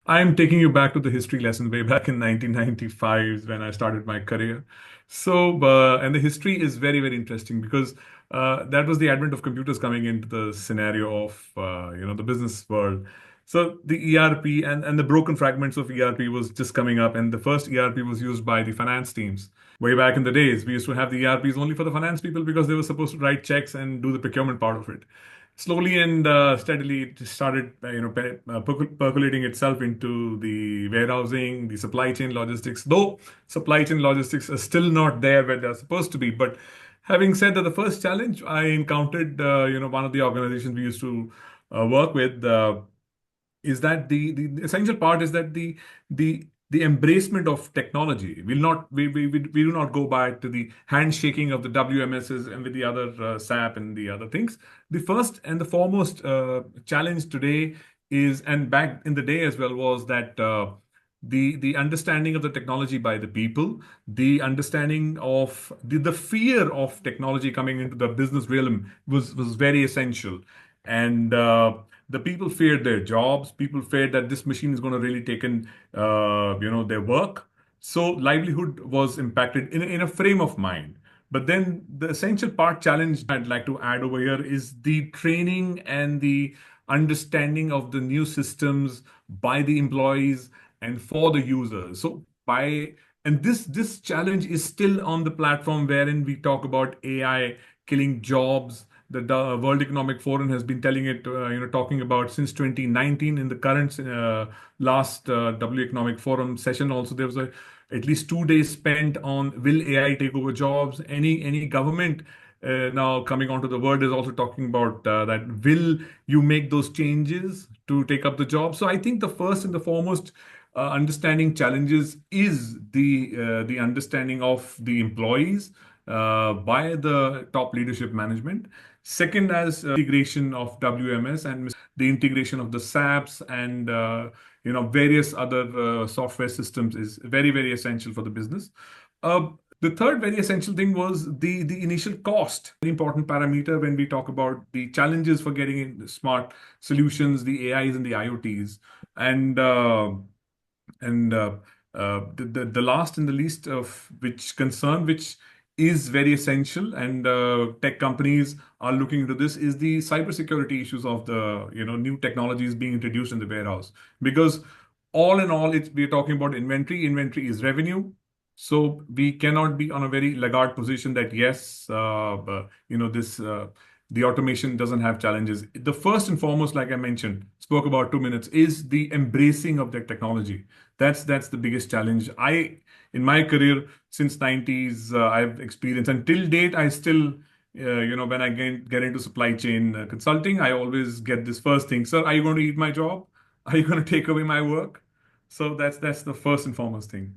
I'm taking you back to the history lesson way back in 1995 when I started my career. And the history is very, very interesting because that was the advent of computers coming into the scenario of, the business world. So the ERP and the broken fragments of ERP was just coming up, and the first ERP was used by the finance teams. Way back in the days, we used to have the ERPs only for the finance people because they were supposed to write checks and do the procurement part of it. Slowly and steadily, it started, percolating itself into the warehousing, the supply chain logistics. Though supply chain logistics are still not there where they're supposed to be. But having said that, the first challenge I encountered, one of the organizations we used to work with. Is that the essential part is that the embracement of technology will not we do not go back to the handshaking of the WMSs and with the other SAP and the other things. The first and the foremost challenge today is, and back in the day as well, was that the understanding of the technology by the people, the understanding of the fear of technology coming into the business realm was very essential. And the people feared their jobs. People feared that this machine is going to really take in, their work. So livelihood was impacted in a frame of mind. But then the essential part challenge I'd like to add over here is the training and the understanding of the new systems by the employees and for the users. So by and this challenge is still on the platform wherein we talk about AI killing jobs. The World Economic Forum has been telling it, talking about since 2019 in the current last W Economic Forum session. Also, there was at least 2 days spent on will AI take over jobs. Any government now coming onto the word is also talking about that will you make those changes to take up the job. So I think the first and the foremost understanding challenges is the understanding of the employees by the top leadership management. Second, as integration of WMS and the integration of the SAPs and various other software systems is very, very essential for the business. Uh, the third very essential thing was the initial cost, very important parameter when we talk about the challenges for getting in smart solutions, the AIs and the IoTs, and and the last and the least of which concern, which is very essential, and tech companies are looking into this, is the cybersecurity issues of the new technologies being introduced in the warehouse. Because all in all, we're talking about inventory. Inventory is revenue. So we cannot be on a very laggard position that yes, this the automation doesn't have challenges. The first and foremost, like I mentioned, spoke about 2 minutes, is the embracing of the technology. That's the biggest challenge. In my career since 90s, I've experienced, and till date, I still, when I get into supply chain consulting, I always get this first thing: Sir, are you going to eat my job? Are you going to take away my work? So that's the first and foremost thing.